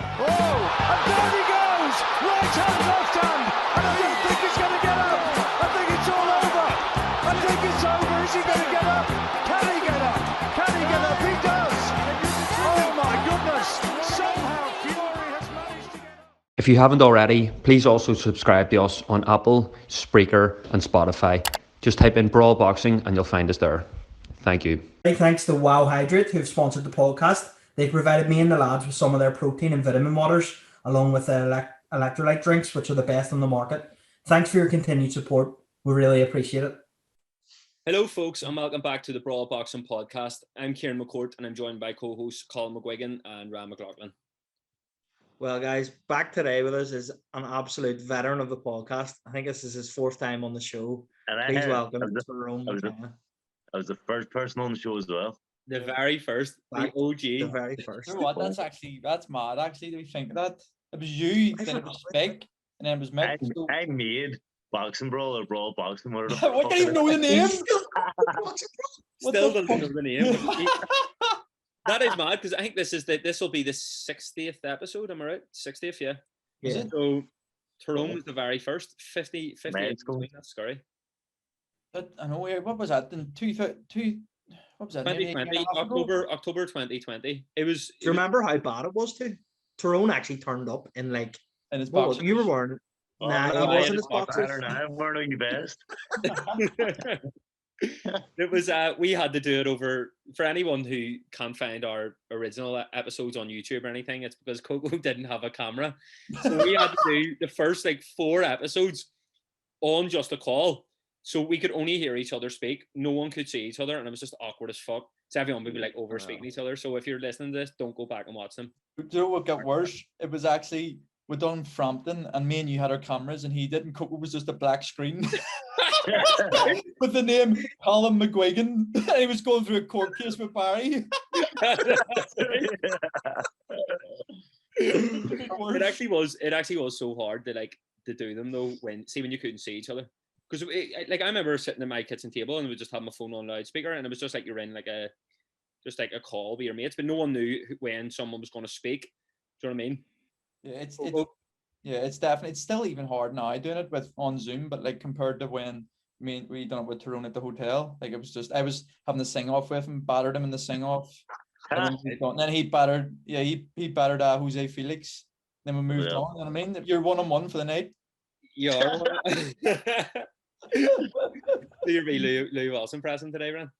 Oh, and down he goes! Right hand, left hand! And I don't think he's going to get up! I think it's all over! I think it's over! Is he going to get up? Can he get up? Can he get up? He does! Oh my goodness! Somehow Fury has managed to get up! If you haven't already, please also subscribe to us on Apple, Spreaker and Spotify. Just type in Brawl Boxing and you'll find us there. Thank you. Thanks to Wow Hydrate, who've sponsored the podcast. They provided me and the lads with some of their protein and vitamin waters, along with the electrolyte drinks, which are the best on the market. Thanks for your continued support. We really appreciate it. Hello, folks, and welcome back to the Brawl Boxing podcast. I'm Kieran McCourt, and I'm joined by co-hosts Colin McGuigan and Ram McLaughlin. Well, guys, back today with us is an absolute veteran of the podcast. I think this is his fourth time on the show. And Please welcome Tyrone McKenna. I was the first person on the show as well. The very first, the OG. The very first. You know what? That's mad. Actually, do we think of that? It was you, then it was Spike, and then it was Mick. I made Boxing Brawl or Brawl Boxing. What don't even know the name? Still doesn't know the name. That is mad because I think this will be the 60th episode. Am I right? 60th, yeah. Yeah. So Tyrone was the very first. 50 Let's go. That's scary. But I know. What was that? Then what was that? 2020, October 2020. It was. Do you remember how bad it was too? Tyrone actually turned up in like In his what, boxers. you were wearing. Nah, he wasn't his boxers. I'm wearing the best. It was we had to do it over for anyone who can't find our original episodes on YouTube or anything. It's because Coco didn't have a camera, so we had to do the first like 4 episodes on just a call, so we could only hear each other speak. No one could see each other, and it was just awkward as fuck. So everyone would be like over speaking each other. So if you're listening to this, don't go back and watch them. Do you know what got worse? It was actually we done Frampton, and me and you had our cameras, and he didn't. Coco was just a black screen. With the name Colin McGuigan, and he was going through a court case with Barry. It actually was so hard to do them though when you couldn't see each other, because I remember sitting at my kitchen table and we just had my phone on loudspeaker, and it was just like you're in like a call with your mates, but no one knew when someone was going to speak. Do you know what I mean? Yeah, it's definitely, it's still even hard now doing it on Zoom, but like compared to when we done it with Tyrone at the hotel, like it was just, I was having the sing off with him, battered him in the sing off, and then he battered Jose Felix. Then we moved on. You know what I mean? You're 1-on-1 for the night. Yeah. You're really Louis Wilson present today, Ran.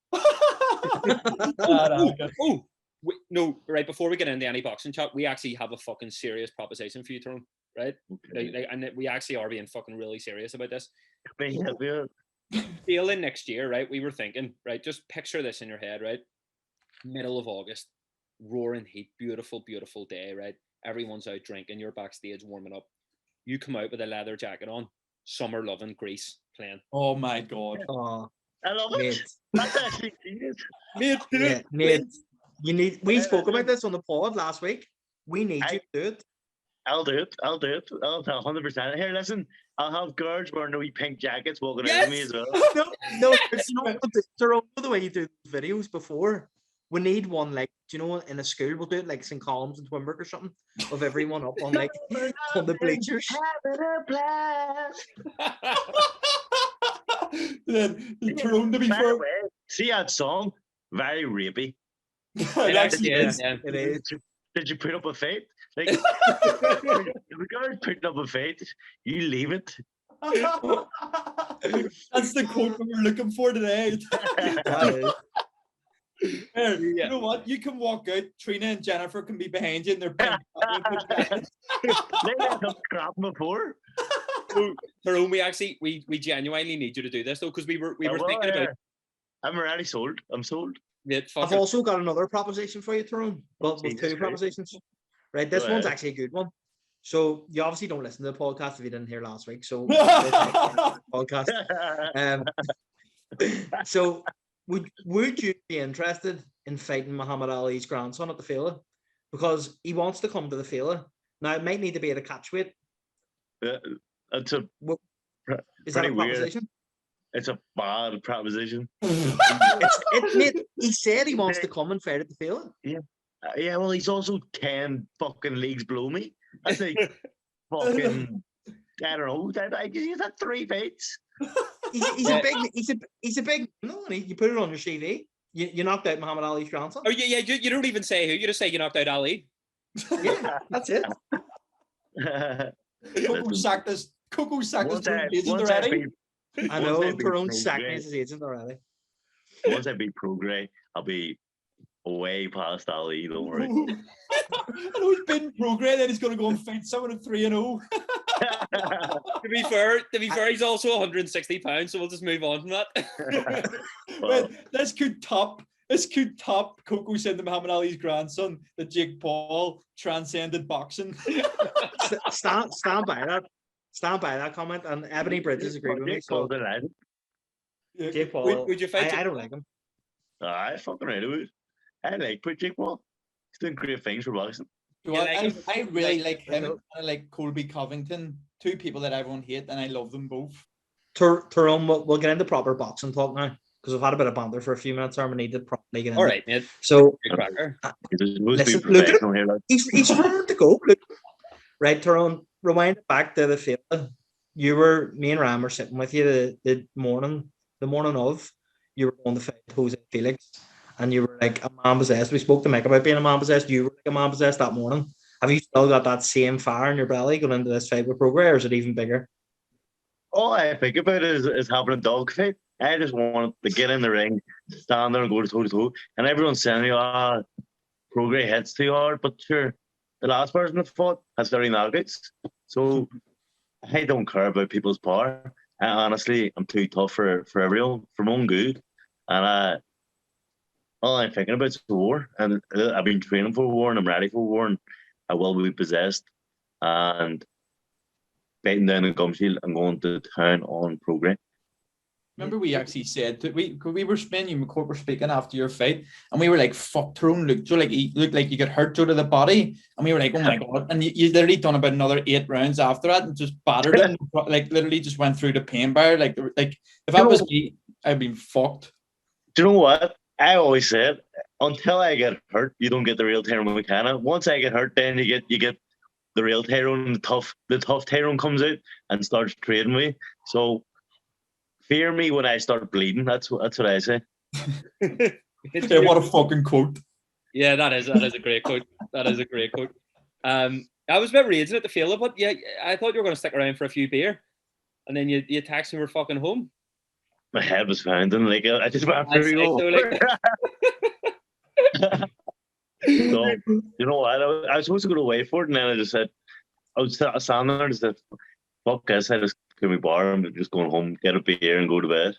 No, right before we get into any boxing chat, we actually have a fucking serious proposition for you, Tyrone. Right? Okay. And we actually are being fucking really serious about this. Yeah. Feeling next year, right? We were thinking, right? Just picture this in your head, right? Middle of August, roaring heat, beautiful, beautiful day, right? Everyone's out drinking, you're backstage warming up. You come out with a leather jacket on, Summer Lovin' Grease playing. Oh my god. Oh, I love it. mate. That's actually good. Mate. You need. We spoke about this on the pod last week. We need you to do it. I'll do it. I'll 100%. Here, listen. I'll have girls wearing the wee pink jackets walking Yes! out with me as well. No, it's not. Tyrone, the way you do videos before. We need one like, do you know, in a school we'll do it like St. Columns and Twinbrook or something, of everyone up on like on the bleachers. Then Tyrone, to be By the fair, way, see that song? Very rapey. It actually is. Yeah. It is. Did you put up a fight? Like, if a girl's putting up a fight, you leave it. that's the quote we were looking for today. Here, you know what? You can walk out. Trina and Jennifer can be behind you, and they're pink. They let them crap before. So, Tyrone, we genuinely need you to do this though, because we were thinking about. I'm already sold. I'm sold. I've also got another proposition for you, Tyrone. Well, with two propositions. Right, this one's actually a good one. So you obviously don't listen to the podcast if you didn't hear last week. So podcast. So would you be interested in fighting Muhammad Ali's grandson at the Fela? Because he wants to come to the Fela. Now it might need to be at a catchweight. It's a Is that a pretty weird. proposition? It's a bad proposition. Mate, he said he wants to come and fight at the Fela. Yeah. Yeah, well, he's also 10 fucking leagues below me. That's like fucking, I don't know. He's had 3 fights. He's a big. No, you put it on your CV. You knocked out Muhammad Ali's grandson. Oh yeah. You don't even say who. You just say you knocked out Ali. Yeah, that's it. Coco sacked his 3 agent once I already. I once know I beat Tyrone sacked Prograis- his agent already. Once I beat Prograis, I'll be way past Ali. Don't worry. I know he's been Prograis, then he's going to go and fight someone at 3-0. To be fair, he's also 160 pounds, so we'll just move on from that. Well, this could top Coco saying to Muhammad Ali's grandson that Jake Paul transcended boxing. Stand by that. Stand by that comment. And Ebony Bridges agreed with me. So Jake Paul, Would you fight? I don't like him. I fucking right away. I like Jake Paul. He's doing great things for boxing. You know what? like him? I really like him. know. And I like Colby Covington. 2 people that everyone hate, and I love them both. Tyrone, we'll get into proper boxing talk now because we've had a bit of banter for a few minutes. We need to properly get into All right, mate. So Good cracker. He's supposed to listen, be professional here. Like. he's raring to go. Look. Right, Tyrone, rewind it back to the field. Me and Ram were sitting with you the morning of, you were going to fight Jose Felix, and you were like a man possessed. We spoke to Mick about being a man possessed. You were like a man possessed that morning. Have you still got that same fire in your belly going into this fight with Prograis, or is it even bigger? All I think about is having a dog fight. I just want to get in the ring, stand there and go toe to toe. And everyone's saying, Prograis hits too hard. But sure, the last person that fought has 30 knockouts. So I don't care about people's power. Honestly, I'm too tough for everyone, for my own good. And all I'm thinking about is war. And I've been training for war, and I'm ready for war, and I will be possessed. And biting down a gum shield and going to town on Prograis. Remember, we actually said that we were spending McCourt were speaking after your fight, and we were like, "Fuck, Tyrone looked like he looked like you got hurt to the body," and we were like, "Oh my god!" And you literally done about another 8 rounds after that, and just battered him, like literally just went through the pain bar. Like if that was me, I'd been fucked. Do you know what? I always said, until I get hurt, you don't get the real Tyrone McKenna. Once I get hurt, then you get the real Tyrone. The tough Tyrone comes out and starts trading me. So fear me when I start bleeding. That's what I say. Yeah, what a fucking quote. Yeah, that is a great quote. That is a great quote. I was a bit raging at the feel of it. Yeah, I thought you were going to stick around for a few beer, and then you taxed me we're fucking home. My head was pounding. Like I just went through. So you know what? I was supposed to go away for it, and then I just said, I was standing there and said, "Fuck this! I just give me bar. I'm just going home, get a beer, and go to bed."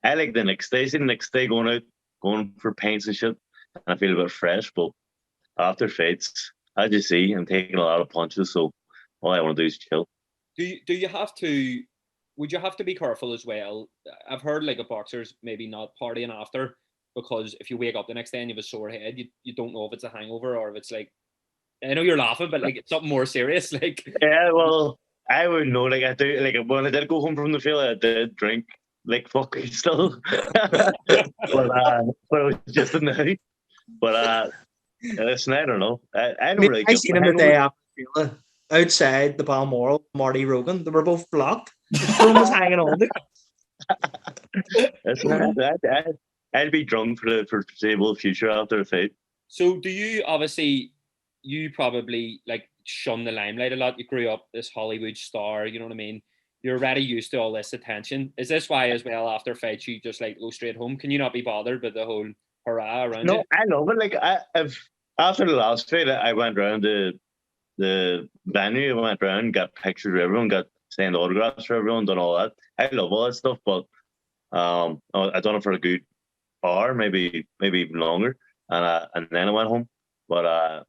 I like the next day. Going out, going for pints and shit, and I feel a bit fresh. But after fights, as you see, I'm taking a lot of punches, so all I want to do is chill. Do you have to? Would you have to be careful as well? I've heard like a boxer's maybe not partying after, because if you wake up the next day and you have a sore head, you don't know if it's a hangover or if it's like, I know you're laughing, but like it's something more serious. Like Yeah, well, I would know. Like I do. Like when I did go home from the field, I did drink like fucking still, but it was just a night. But listen, I don't know. I don't really. I seen him the day after the field, outside the Balmoral, Marty Rogan. They were both blocked. Tyrone was hanging on. I'd be drunk for the foreseeable future after a fight. So do you? Obviously, you probably like shun the limelight a lot. You grew up this Hollywood star, you know what I mean? You're already used to all this attention. Is this why as well after fights you just like go straight home? Can you not be bothered with the whole hurrah around No, it? I know, but like after the last fight, I went around the venue, I went around, got pictures of everyone, got signed autographs for everyone, done all that. I love all that stuff, but I done it for a good hour, maybe even longer, and then I went home. But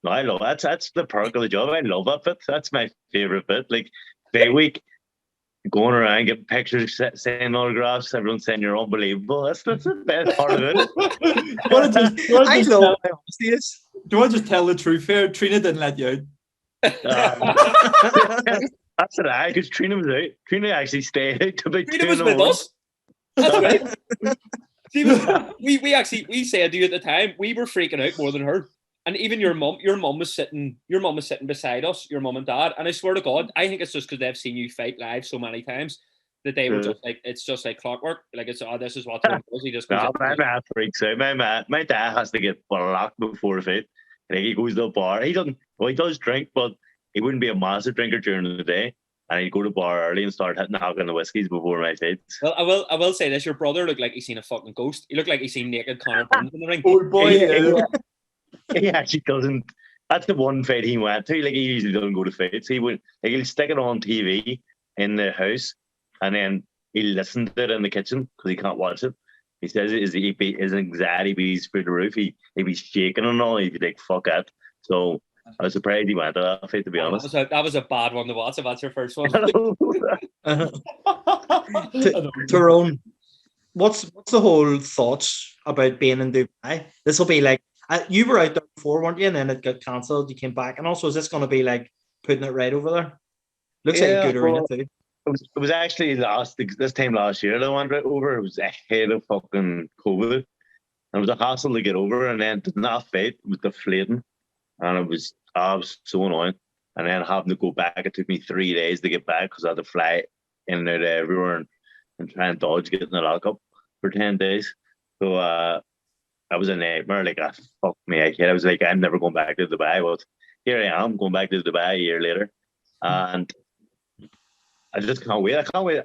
no, I love that's the perk of the job. I love that bit. That's my favorite bit. Like day week, going around, getting pictures, saying autographs, everyone saying you're unbelievable. That's the best part of it. I know. Do you want to just tell the truth here? Trina didn't let you out. That's what because Trina was out. Trina actually stayed out to be Trina was with us. That's right. We said to you at the time, we were freaking out more than her. And even your mum was sitting beside us, your mum and dad. And I swear to God, I think it's just because they've seen you fight live so many times that they were just like, it's just like clockwork. Like it's, oh, this is what Tyrone does. He just goes. No, my man freaks out. My dad has to get blocked before a fight. Like he goes to the bar. He does drink, but he wouldn't be a massive drinker during the day. And he'd go to the bar early and start knocking the whiskies before my fights. Well, I will say this: your brother looked like he's seen a fucking ghost. He looked like he's seen naked Connor Burns in the ring. Oh boy, He actually doesn't. That's the one fight he went to. Like he usually doesn't go to fights. He'll stick it on TV in the house, and then he'll listen to it in the kitchen because he can't watch it. He says his anxiety be through the roof. He'd be shaking and all. He'd be like, "Fuck that." So I was surprised he went to that fight. To be honest, that was a bad one to watch. If that's your first one. Tyrone, what's the whole thoughts about being in Dubai? This will be like you were out there before, weren't you? And then it got cancelled. You came back, and also is this going to be like putting it right over there? Looks like a good arena too. It was actually this time last year that I went right over. It was ahead of fucking COVID. It was a hassle to get over, and then to not fight was deflating, and it was so annoying. And then having to go back, it took me 3 days to get back because I had to fly in and out everywhere and try and dodge getting the lockup for 10 days. So that was a nightmare. Like, fuck me, I was like, I'm never going back to Dubai. But here I am going back to Dubai a year later, and I just can't wait. I can't wait.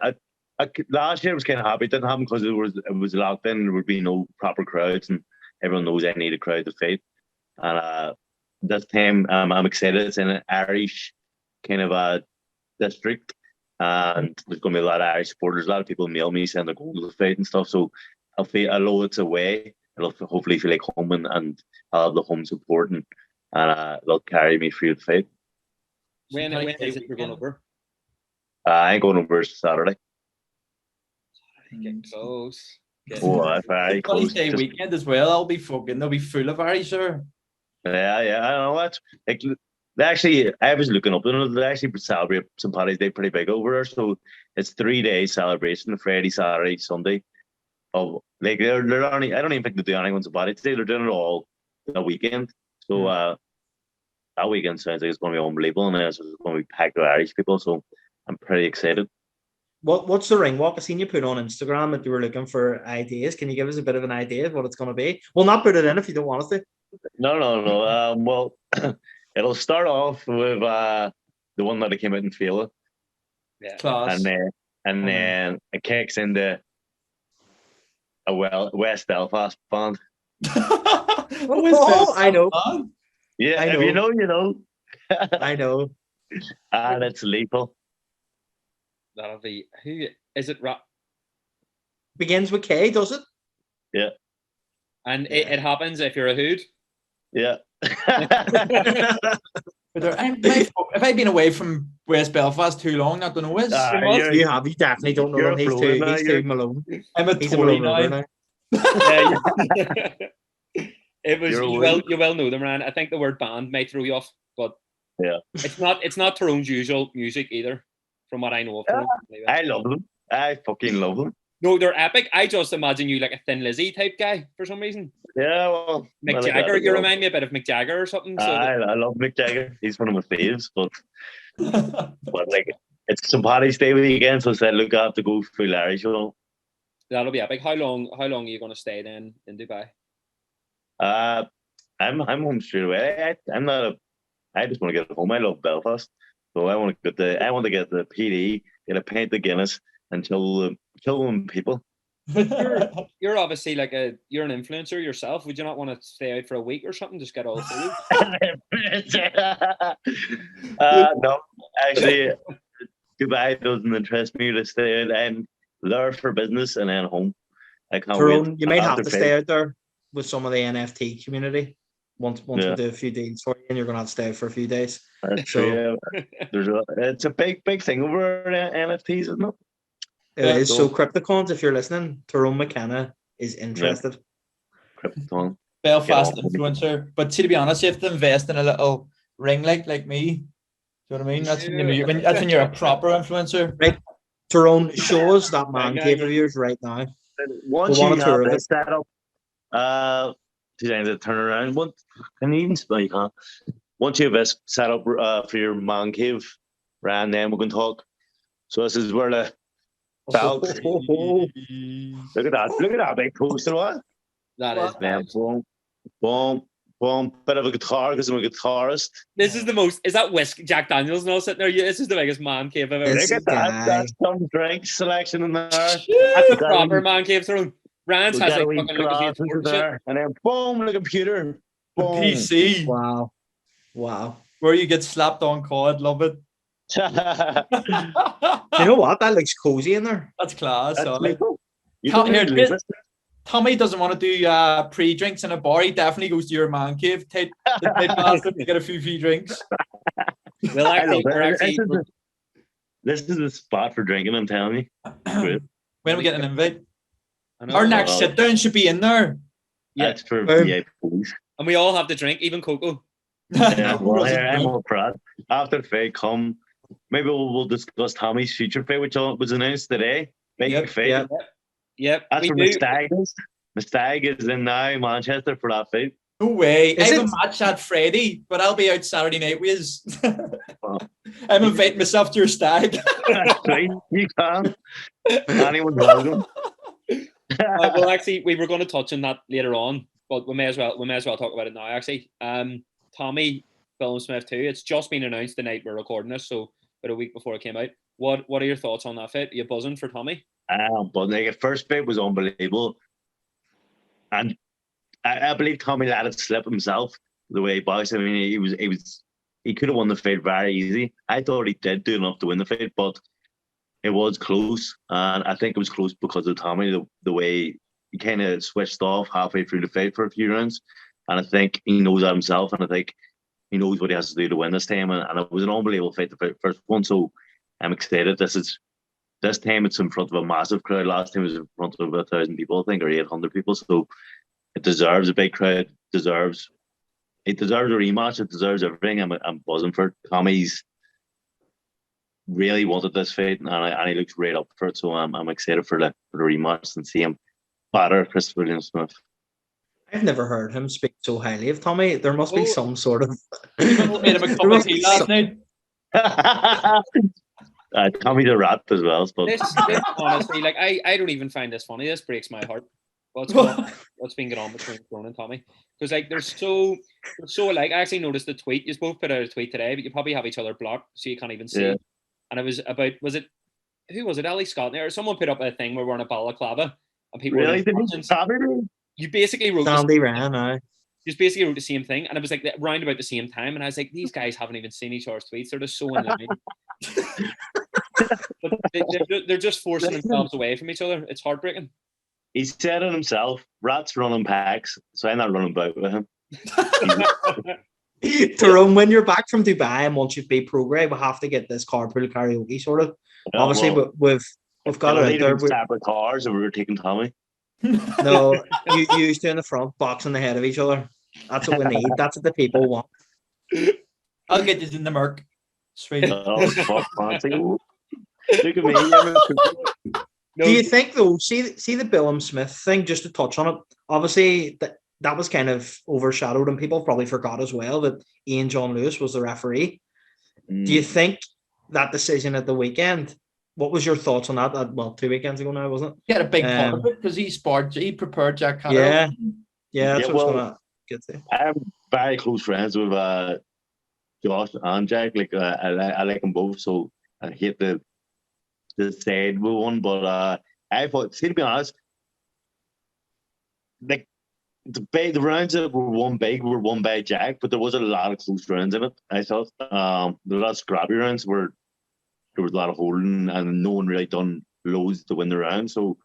Last year I was kind of happy it didn't happen because it was locked in. There would be no proper crowds, and everyone knows I need a crowd to fight. And this time I'm excited. It's in an Irish kind of a district, and there's going to be a lot of Irish supporters. A lot of people mail me saying they're going to the fight and stuff. So although it's away, it'll hopefully feel like home, and I'll have the home support, and they'll carry me through the fight. When is it you're going over? I ain't going over Saturday. Getting close. Very close. Day weekend as well. They'll be full of Irish, sure. Yeah, I know that. Like, they actually, I was looking up, and they actually celebrate St. Paddy's Day pretty big over there. So it's 3 days celebration: Friday, Saturday, Sunday. Oh, like they're only, I don't even think they do anything on St. Paddy's Day. They're doing it all the weekend. So that weekend sounds like it's going to be unbelievable, and it's going to be packed with Irish people. So I'm pretty excited. What's the ring walk? I seen you put on Instagram that you were looking for ideas. Can you give us a bit of an idea of what it's going to be? We'll not put it in if you don't want us to. No. Well, it'll start off with the one that I came out in Fela. Yeah. Class. And then it kicks into a West Belfast band. I know. Yeah, I know. if you know, you know. I know. And it's lethal. That'll be, who is it? Begins with K, does it? Yeah. And it happens if you're a hood. Yeah. Have I been away from West Belfast too long? Not going to West. You have. You definitely don't know him. He's too Malone. I'm a Tory now. It was you well know them, Ryan. I think the word band might throw you off, but yeah, it's not Tyrone's usual music either, from what I know of Tyrone. I love them. I fucking love them. No, they're epic. I just imagine you like a Thin Lizzy type guy for some reason. Yeah, well, Mick Jagger. You remind me a bit of Mick Jagger or something. So I love Mick Jagger. He's one of my faves, but like it's St. Paddy's Day weekend, so I said, look, I have to go full Irish. That'll be epic. How long are you going to stay then in Dubai? I'm home straight away. I just want to get home. I love Belfast, so I want to get the PD, get a pint of Guinness, and chill with people. You're obviously you're an influencer yourself. Would you not want to stay out for a week or something? Just get all food. No, actually, Dubai doesn't interest me to stay out. I'm there for business and then home. I can't wait. You might have to stay out there with some of the NFT community once we do a few deals for you, and you're going to have to stay out for a few days. That's true. It's a big thing over NFTs, isn't it? It is. So CryptoCons, if you're listening, Tyrone McKenna is interested. CryptoCon. Belfast influencer. But to be honest, you have to invest in a little ring light like me. Do you know what I mean? That's when you're a proper influencer. Right. Tyrone, show us that man cave of yours right now. Once you have it set up, 2 times a turn around. Can you even spell? You can't. Once you have this set up for your man cave, Ryan, then we can talk. So this is where the belt. Look at that big poster. What? That is Man, bad. boom, boom, boom. Bit of a guitar because I'm a guitarist. This is the most. Is that whiskey? Jack Daniels now sitting there. This is the biggest man cave I've ever. This Look at that. That's some drink selection in there. That's a proper man cave throne. Ryan's has like fucking glasses in there, and then boom, the computer. The Boom. PC. Wow. Where you get slapped on COD, love it. You know what? That looks cozy in there. That's class. That's Sorry. legal. You Can't don't hear need to leave it. it. Tommy doesn't want to do pre-drinks in a bar. He definitely goes to your man cave. Take to get a few free drinks. Well, I love actually, it. This is the spot for drinking, I'm telling you. Great. When we get an invite, I our know. next sit down should be in there. That's for Boom. VIPs. And we all have to drink, even Coco. Yeah, well, I'm all proud. After the fight, come. Maybe we'll discuss Tommy's future fight, which was announced today. Big fight. Yep. That's we where do. the Stag is. The Stag is in now Manchester for that fight. No way. Is I have it? a match that Friday, but I'll be out Saturday night with Well. I'm inviting myself to your stag. That's right. You can. Anyone's welcome. Well, actually, we were going to touch on that later on, but we may as well talk about it now. Actually, Tommy Film Smith too. It's just been announced the night we're recording this, so about a week before it came out. What are your thoughts on that fight? Are you buzzing for Tommy? But like the first fight was unbelievable, and I believe Tommy let it slip himself the way he boxed. I mean, he could have won the fight very easy. I thought he did do enough to win the fight, but it was close, and I think it was close because of Tommy, the way he kind of switched off halfway through the fight for a few rounds, and I think he knows that himself, and I think he knows what he has to do to win this time, and it was an unbelievable fight, the first one, so I'm excited. This time it's in front of a massive crowd. Last time it was in front of 1,000 people, I think, or 800 people, so it deserves a big crowd, it deserves a rematch, it deserves everything. I'm buzzing for it. Tommy's really wanted this fight, and he looks right up for it. So I'm excited for the rematch and see him batter Chris William Smith. I've never heard him speak so highly of Tommy. There must be some sort of. Made him a cup of tea last night. Tommy's a rat as well. But This honestly, like I don't even find this funny. This breaks my heart. What's been going on between Tyrone and Tommy? Because like they're so like I actually noticed the tweet. You both put out a tweet today, but you probably have each other blocked, so you can't even see. Yeah. And it was about who was it? Ellie Scott there? Someone put up a thing where we're in a balaclava and people really, were you basically wrote Sandy Ryan, you just basically wrote the same thing, and it was like round about the same time, and I was like, these guys haven't even seen each other's tweets. They're just so in line. But they're just forcing themselves away from each other. It's heartbreaking. He said it himself. Rats running packs, so I'm not running about with him. Tyrone, when you're back from Dubai and once you've beat Prograis, we have to get this carpool karaoke sorted. Obviously, we've got it out there. Separate cars, and we were taking Tommy. No, you two in the front, boxing the head of each other. That's what we need. That's what the people want. I'll get this in the Merc. Sweet. Oh, fuck, fancy. Look at me. Do you think though? See the Billum Smith thing. Just to touch on it, obviously that was kind of overshadowed, and people probably forgot as well that Ian John Lewis was the referee. Do you think that decision at the weekend? What was your thoughts on that? Well, 2 weekends ago now, wasn't it? He had a big part of it because he prepared Jack Canada. Yeah, that's what I was gonna get to. I'm very close friends with Josh and Jack. Like I like them both, so I hate the side with one, but I thought, see, to be honest, like the rounds that were won big were won by Jack, but there was a lot of close rounds in it. I thought the last scrappy rounds were there was a lot of holding, and no one really done loads to win the round. So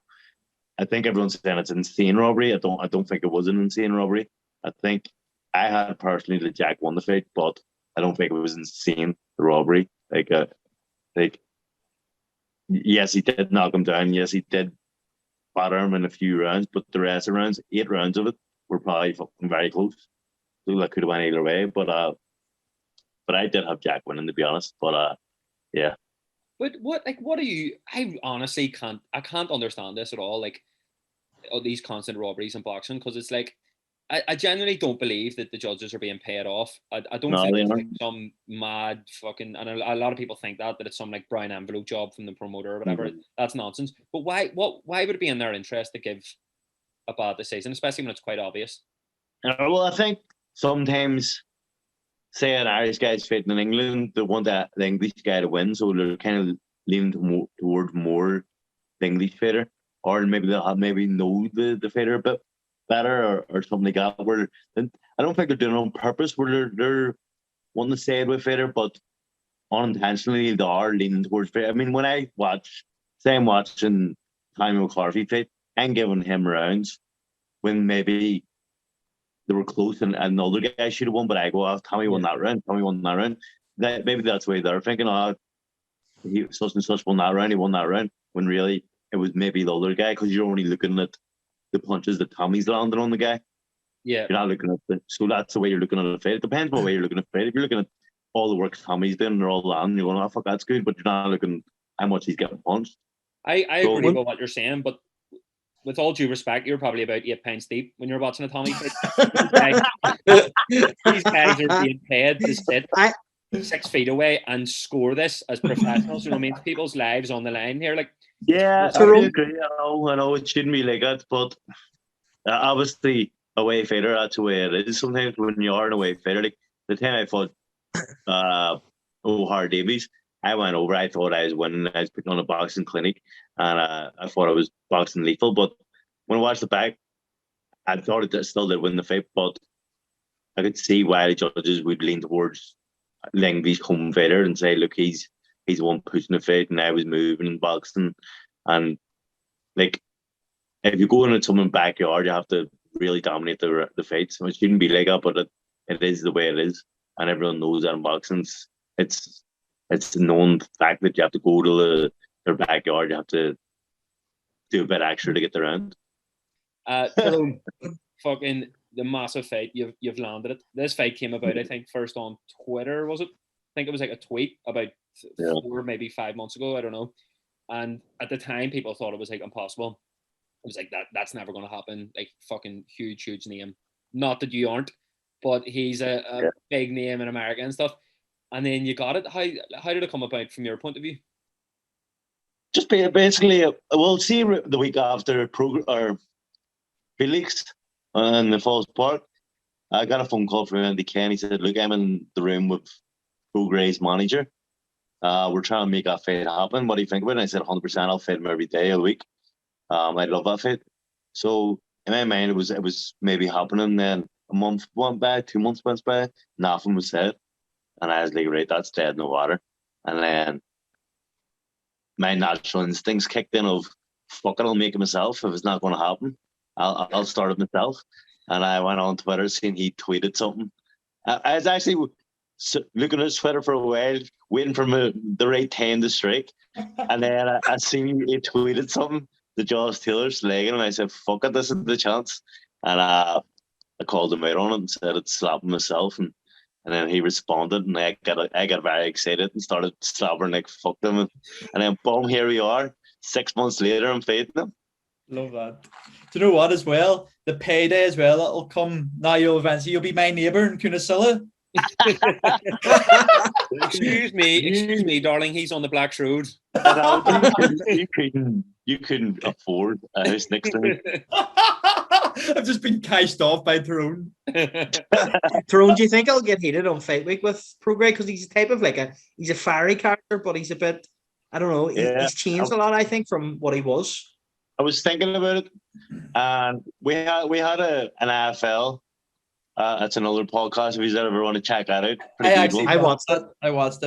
I think everyone's saying it's insane robbery. I don't think it was an insane robbery. I think I had personally that Jack won the fight, but I don't think it was insane the robbery. Like yes, he did knock him down. Yes, he did batter him in a few rounds, but the rest of the rounds, 8 rounds of it, were probably fucking very close. So that could have went either way. But I did have Jack winning, to be honest. But yeah. But what are you? I honestly can't understand this at all. Like all these constant robberies in boxing, because it's like I genuinely don't believe that the judges are being paid off. I don't No, think they it's aren't. like some mad fucking, and a lot of people think that it's some like brown envelope job from the promoter or whatever. That's nonsense. But why would it be in their interest to give a bad decision, especially when it's quite obvious? Well, I think sometimes, say an Irish guy's fighting in England, they want the English guy to win, so they're kind of leaning towards more the English fighter, or maybe they'll know the fighter a bit better, or something like that. Where I don't think they're doing it on purpose, where they're wanting to side with fighter, but unintentionally they are leaning towards fighter. I mean, when I watch, say I'm watching Tommy McCarthy fight, I'm giving him rounds when maybe they were close and another guy should have won, but I go, oh, Tommy won that round. Tommy won that round. Maybe that's the way they're thinking. Oh, he such and such won that round. He won that round. When really it was maybe the other guy, because you're only looking at the punches that Tommy's landing on the guy. Yeah, you're not looking at so that's the way you're looking at the fight. It depends what way you're looking at the fight. If you're looking at all the work Tommy's doing and they're all landing, you're going, oh fuck, that's good, but you're not looking how much he's getting punched. I agree with what you're saying, but with all due respect, you're probably about 8 pints deep when you're watching a Tommy fight. These guys are being paid to sit 6 feet away and score this as professionals. You know what I mean? People's lives on the line here. Like, yeah, I agree. I know it shouldn't be like that, but obviously away fighter, that's the way it is. Sometimes when you are an away fighter, like the time I fought O'Hara Davies, I went over. I thought I was winning. I was putting on a boxing clinic, and I thought I was boxing lethal. But when I watched the back, I thought it still did win the fight. But I could see why the judges would lean towards the English home fighter and say, "Look, he's the one pushing the fight, and I was moving and boxing." And like, if you go into someone's backyard, you have to really dominate the fight. So it shouldn't be like that, but it is the way it is, and everyone knows that in boxing. It's a known fact that you have to go to their backyard. You have to do a bit extra to get the round. Fucking the massive fight, you've landed it. This fight came about, I think, first on Twitter, was it? I think it was like a tweet about 4, maybe 5 months ago. I don't know. And at the time, people thought it was like impossible. It was like that's never going to happen. Like fucking huge name. Not that you aren't, but he's a big name in America and stuff. And then you got it. How did it come about from your point of view? Just basically, we'll see the week after Felix in the Falls Park. I got a phone call from Andy Ken. He said, "Look, I'm in the room with Prograis' manager. We're trying to make that fight happen. What do you think about it?" And I said, 100%. I'll fight him every day of the week. I love that fight. So in my mind, it was maybe happening. Then a month went by, 2 months went by, nothing was said. And I was like, right, that's dead in the water. And then my natural instincts kicked in of, fuck it, I'll make it myself. If it's not going to happen, I'll start it myself. And I went on Twitter, seeing he tweeted something. I was actually looking at his Twitter for a while, waiting for the right time to strike. And then I seen he tweeted something, the Josh Taylor's leg, and I said, fuck it, this is the chance. And I called him out on it and said I'd slap him myself. And then he responded, and I got very excited and started slapping like fuck them. And then boom, here we are. 6 months later, I'm fighting them. Love that. Do you know what as well? The payday as well, that'll come now. You'll be my neighbour in Coonassilla. Excuse me, darling. He's on the Blacks Road. You couldn't afford a house next to me. I've just been cashed off by Tyrone. Tyrone, do you think I'll get heated on Fight Week with Prograis? Because he's a type of he's a fiery character, but he's a bit, I don't know, he's changed a lot, I think, from what he was. I was thinking about it, and we had an AFL. That's another podcast if you ever want to check that out. I watched it. I watched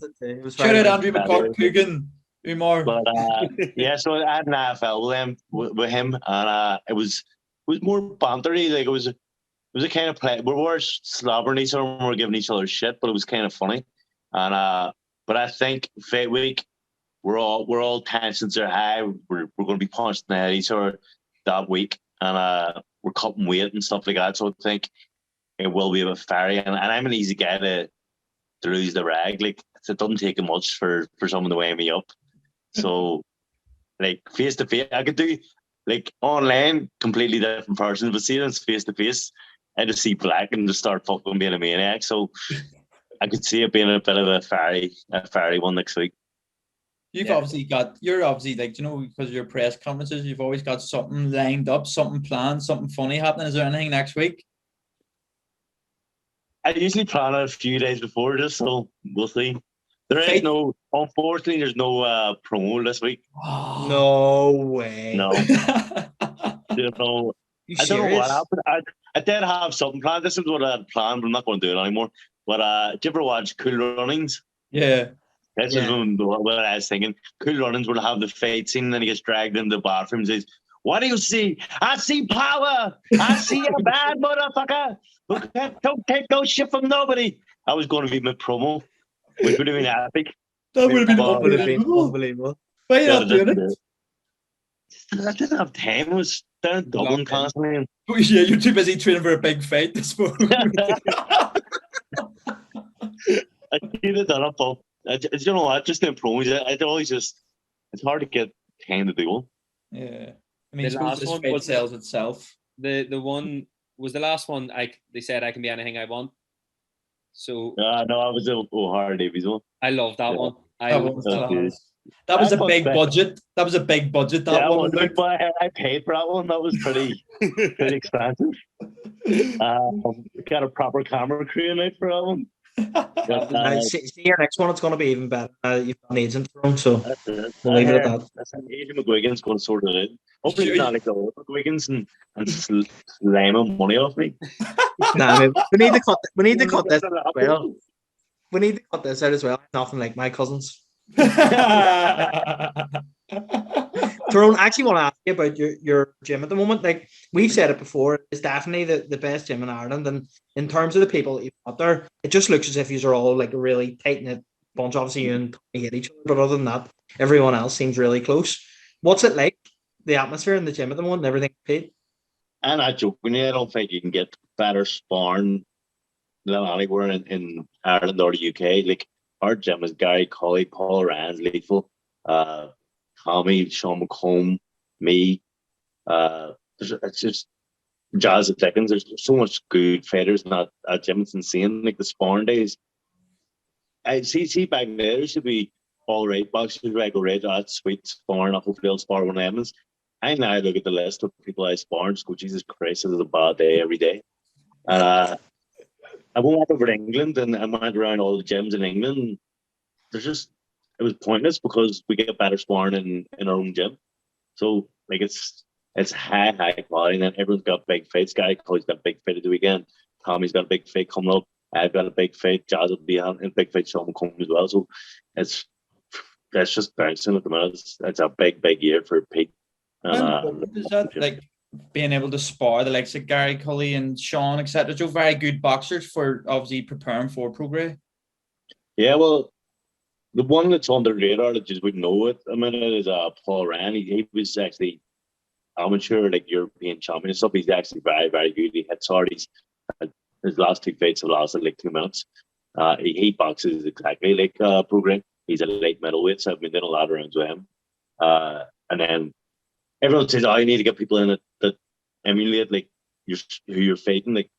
it too. It was shout out Andrew McCarthy, Umar. But so I had an AFL with him, and it was more bantery. Like it was a kind of play. We were slobbering each other, and we were giving each other shit, but it was kind of funny. And but I think Fight Week, we're all tensions are high. We're going to be punching the head each other that week, and we're cutting weight and stuff like that. So I think it will be a bit fiery, and I'm an easy guy to lose the rag. Like it doesn't take much for someone to weigh me up. So like face to face, I could do like online, completely different person, but seeing it's face to face, I just see black and just start fucking being a maniac. So I could see it being a bit of a fiery one next week. You're obviously like, you know, because of your press conferences, you've always got something lined up, something planned, something funny happening. Is there anything next week? I usually plan it a few days before, just so we'll see. Unfortunately, there's no promo this week. No way. No. You know, You I don't know what serious? happened. I did have something planned. This is what I had planned, but I'm not going to do it anymore. But do you ever watch Cool Runnings? Yeah. This is what I was thinking. Cool Runnings will have the fight scene, and then he gets dragged into the bathroom and says, "What do you see? I see power. I see a bad motherfucker who don't take no shit from nobody." I was going to be my promo, which would have been epic. That would have been unbelievable. Why are you not doing it? I didn't have time. I was down in Dublin constantly. Oh, yeah, you're too busy training for a big fight this morning. I could have done it, but you know what? Just doing promos, it's hard to get time to do one. Yeah. I mean, The last this one fight was sells itself. The one was the last one. They said I can be anything I want. So no, I was the O'Hara Davies one. I love that one. That was a big budget. That was a big budget. That one. I paid for that one. That was pretty expensive. Got a proper camera crew in it for that one. See your next one. It's going to be even better. You've got an agent for him, so we'll leave it at that. Adrian McGuigan's going to sort it out. Hopefully, it's not like the old McGuigan's and slam money off me. Nah, we need to cut. We need to cut this as well. We need to cut this out as well. Nothing like my cousins. Tyrone, I actually want to ask you about your gym at the moment. Like we've said it before, it's definitely the best gym in Ireland. And in terms of the people that you've got there, it just looks as if you're all like a really tight-knit bunch. Obviously, you and Tommy hate each other, but other than that, everyone else seems really close. What's it like, the atmosphere in the gym at the moment and everything paid? I'm not joking. I don't think you can get better sparring than anywhere in Ireland or the UK. Like our gym is Gary Colley, Paul Ryan's Lethal, Tommy, Sean McComb, me. It's just Jazz at Dickens. There's so much good fighters in that gym. It's insane. Like the sparring days. I see back there, there should be all right boxers, right? Go right, that's sweet sparring. Hopefully I'll spar one of them. I now look at the list of people I spar and just go, Jesus Christ, this is a bad day every day. I went over to England and I went around all the gyms in England. It was pointless because we get better sparring in our own gym. So like it's high quality, and then everyone's got big fights. Guy Colley's got a big fight at the weekend. Tommy's got a big fight coming up. I've got a big fight. Jazz will be on a big fight. Sean will come as well. So it's just bouncing at the minute. It's a big year for Pete. Is that like being able to spar the likes of Gary Colley and Sean, etc.? So very good boxers for obviously preparing for Prograis. Yeah, well, the one that's on the radar that just wouldn't know it a minute is Paul Ryan. He was actually amateur, like European champion and stuff. He's actually very, very good. He hits hard. His last two fights have lasted like 2 minutes. He boxes exactly like Prograis. He's a late middleweight, so I've been doing a lot of rounds with him. And then everyone says, "Oh, you need to get people in it that emulate like who you're fighting." Like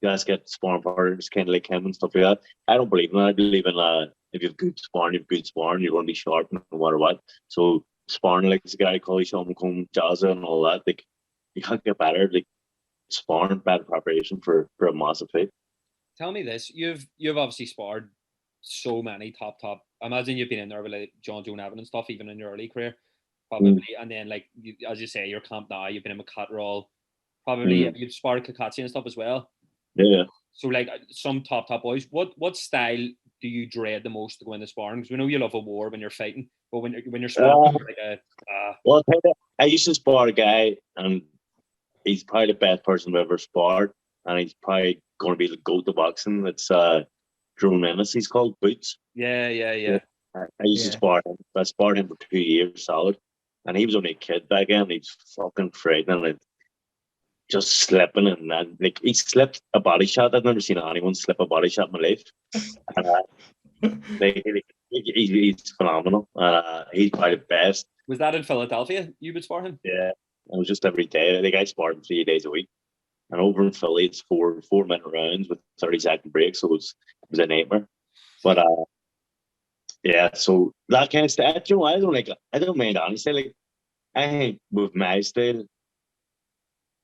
you guys get sparring partners, kind of like him and stuff like that. I don't believe in that. I believe in if you have good sparring, you're going to be sharp no matter what. So sparring like this guy called Sean McComb, Jazza, and all that, like you can't get better. Like sparring, bad preparation for a massive fight. Tell me this: you've obviously sparred so many top. I imagine you've been in there with like John Joe Nevin and stuff, even in your early career, probably. And then like as you say, your camp now, you've been in McCutterall, probably you've sparred Kakatsi and stuff as well. Yeah. So like some top boys, what style do you dread the most to go into sparring? Because we know you love a war when you're fighting, but when you're sparring, well, I used to spar a guy, and he's probably the best person I've ever sparred, and he's probably going to be the go to boxing. It's Tyrone Menace. He's called Boots. Yeah. I used to spar him. I sparred him for 2 years solid, and he was only a kid back then. He's fucking frightening. And just slipping, and then like he slipped a body shot. I've never seen anyone slip a body shot in my life. And, he's phenomenal. He's probably the best. Was that in Philadelphia? You would spar him? Yeah, it was just every day. I think I sparred him 3 days a week. And over in Philly, it's 4-minute rounds with 30-second breaks, so it was a nightmare. But yeah, so that kind of stuff. You know, I don't mind honestly. Like, I think with my style,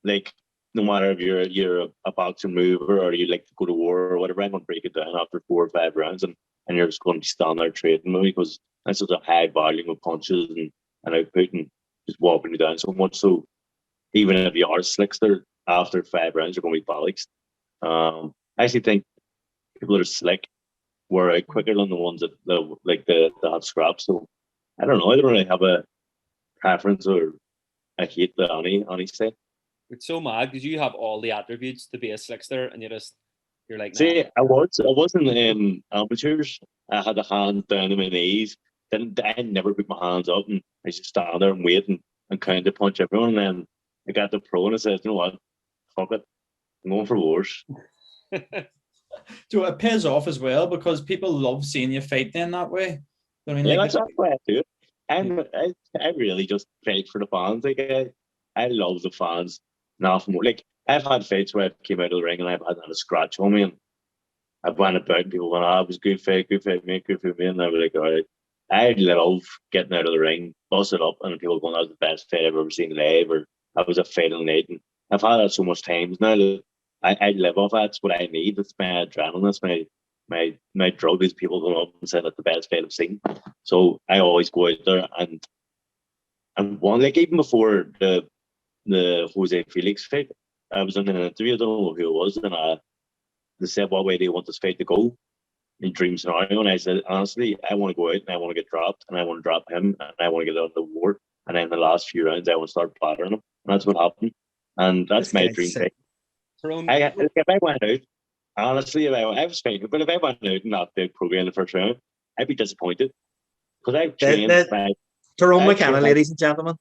like, no matter if you're a boxer mover or you like to go to war or whatever, I'm gonna break it down after 4 or 5 rounds, and you're just going to be standing there trading with me because that's such a high volume of punches and output and just walking you down so much. So even if you are slickster after 5 rounds, you're going to be bollocksed. I actually think people that are slick wear out quicker than the ones that have scraps. So I don't know. I don't really have a preference or I hate the any style. It's so mad because you have all the attributes to be a slickster, and you're like, nah. See, I wasn't in amateurs. I had the hands down to my knees. I never put my hands up, and I just stand there and wait and kind to punch everyone. And then I got the pro and I said, you know what, fuck it, I'm going for wars. So it pays off as well because people love seeing you fight then that way. You know what I mean? Yeah, like, that's why I do it. I really just fight for the fans. Like I love the fans. Nothing more. Like I've had fights where I came out of the ring and I've had a scratch on me, and I've went about and people went, it was good fight, mate, good for me. And I was like, all right. I love getting out of the ring, bust it up, and people going, that was the best fight I've ever seen live, or that was a fatal night. And I've had that so much times now that I live off that. It's what I need. It's my adrenaline. It's my drug is people going up and saying that's the best fight I've seen. So I always go out there and one, like even before the Jose Felix fight, I was in an interview, I don't know who it was, and they said, what way do you want this fight to go? In dream scenario, and I said, honestly, I want to go out and I want to get dropped, and I want to drop him, and I want to get out of the war, and then in the last few rounds, I want to start plattering him, and that's what happened, and that's my dream fight. If I went out, honestly, I was fighting, but if I went out and not did Prograis in the first round, I'd be disappointed because I've trained Tyrone McKenna, ladies and gentlemen.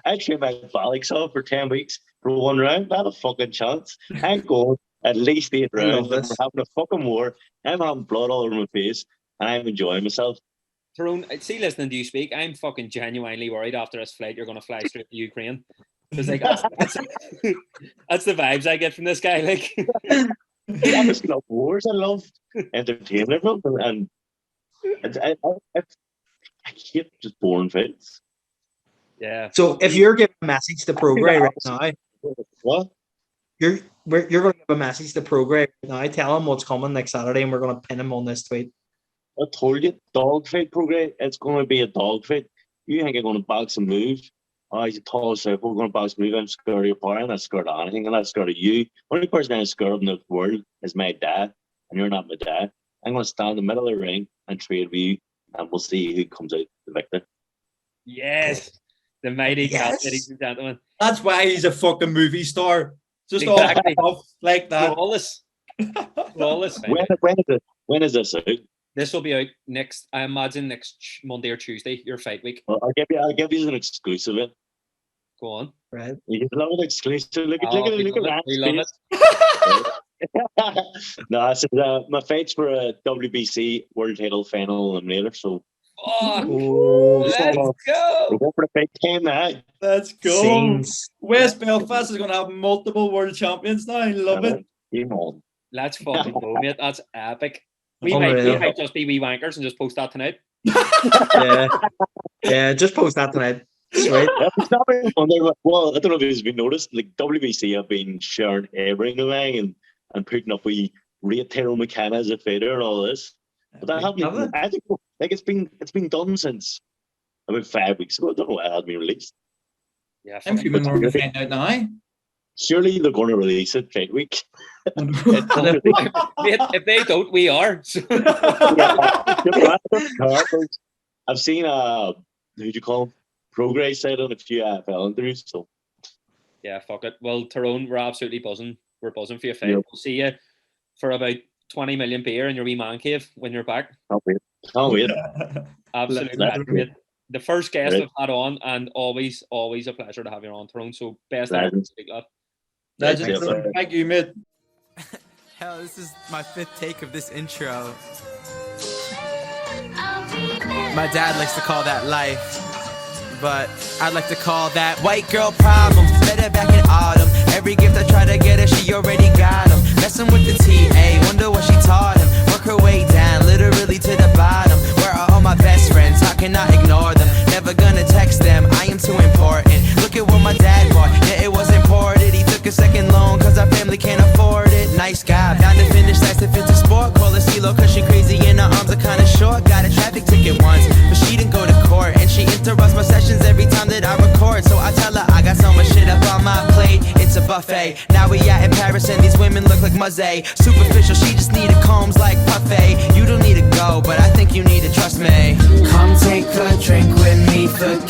I trained my Alex off for 10 weeks for 1 round. Not a fucking chance. I'm going at least 8 rounds. And we're having a fucking war. I'm having blood all over my face, and I'm enjoying myself. Tyrone, see, listening to you speak, I'm fucking genuinely worried after this flight you're going to fly straight to Ukraine. Because like that's the vibes I get from this guy. Like, I just love wars. I love entertaining everyone, and I hate just boring fights. Yeah. So if you're giving a message to Prograis right now, what? You're going to give a message to Prograis right now. Tell him what's coming next Saturday, and we're going to pin him on this tweet. I told you, dogfight, Prograis. It's going to be a dogfight. You think I'm going to box and move? Oh, he's a tall south. We're going to box and move. I'm scared of your power. I'm not scared of anything. I'm not scared of you. Only person I'm scared of in the world is my dad, and you're not my dad. I'm going to stand in the middle of the ring and trade with you, and we'll see who comes out the victor. Yes. The mighty cat, ladies and gentlemen. That's why he's a fucking movie star. Just exactly. All like that. Flawless. When is this out? This will be out next, I imagine, next Monday or Tuesday, your fight week. Well, I'll give you an exclusive. Go on. Right. You love an exclusive. Look at that. We love it. No, I said my fight's for a WBC World Title Final eliminator. So, let's go. We're going for the big game now. Let's go. Scenes. West Belfast is going to have multiple world champions now. I love it. Let's fucking go, mate. That's epic. We might just be wee wankers and just post that tonight. Yeah, just post that tonight. Sweet. Well, I don't know if it's been noticed. Like WBC have been sharing everything around and putting up we rate Tyrone McKenna as a fighter and all this. But I haven't. I think like it's been done since about 5 weeks ago. I don't know why it hadn't been released. Yeah, I'm feeling more to find out now. Surely they're going to release it fight week. If they don't, we are. I've seen who'd you call him? Prograis said on a few AFL interviews. So yeah, fuck it. Well, Tyrone, we're absolutely buzzing. We're buzzing for your fight. Yep. We'll see you for about 20 million beer in your wee man cave when you're back. Can't wait. Absolutely. The first guest I've had on, and always a pleasure to have you on, Tyrone. So best of luck. Thank you, mate. Hell, this is my 5th take of this intro. My dad likes to call that life, but I'd like to call that white girl problem. met her back in autumn. Every gift I tried to get her, she already got them. Messing with the TA, wonder what she taught him. Work her way down, literally to the bottom. Where are all my best friends? How can I ignore them? Never gonna text them, I am too important. Look at what my dad bought, yeah, it was imported. He took a second loan, cause our family can't afford it. Nice guy, bound to finish last if it's a sport. Call her CeeLo cause she crazy and her arms are kinda short. Got a traffic ticket once, but she didn't go to court. And she interrupts my sessions every time that I record. So I tell her I got so much shit up on my plate, it's a buffet. Now we out in Paris and these women look like Muzzy. Superficial, she just needed combs like Puffy. You don't need to go, but I think you need to trust me. Come take a drink with me, forget